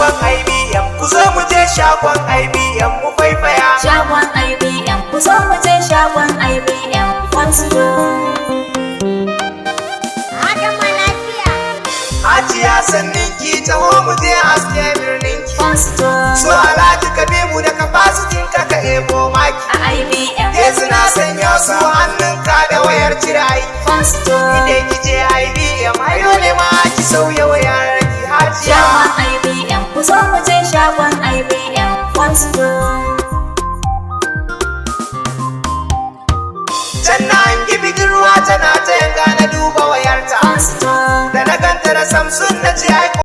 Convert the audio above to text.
shagon IBM, ku zo mu je shagon IBM mu faifaya. Shagon IBM, ku zo mu je shagon IBM Fonsudo. Adama lafiya. Hajiya sannin ki taho mu je haske birnin ki. Fonsudo. So Alhaji ka bi mu da kapasitin ka ka ebo maki. A IBM. Yanzu na sanya su hannunka da wayar cire aiki. Fonsudo. Idan ki je IBM, ai dole ma ki sauya wayar ki Hajiya. Shagon IBM, ku zo mu je shagon IBM Fonsudo. Can an gibi ruwa tana ta yanga na duba wayarta. Fonsudo. Da na ganta da Samsung na ce ai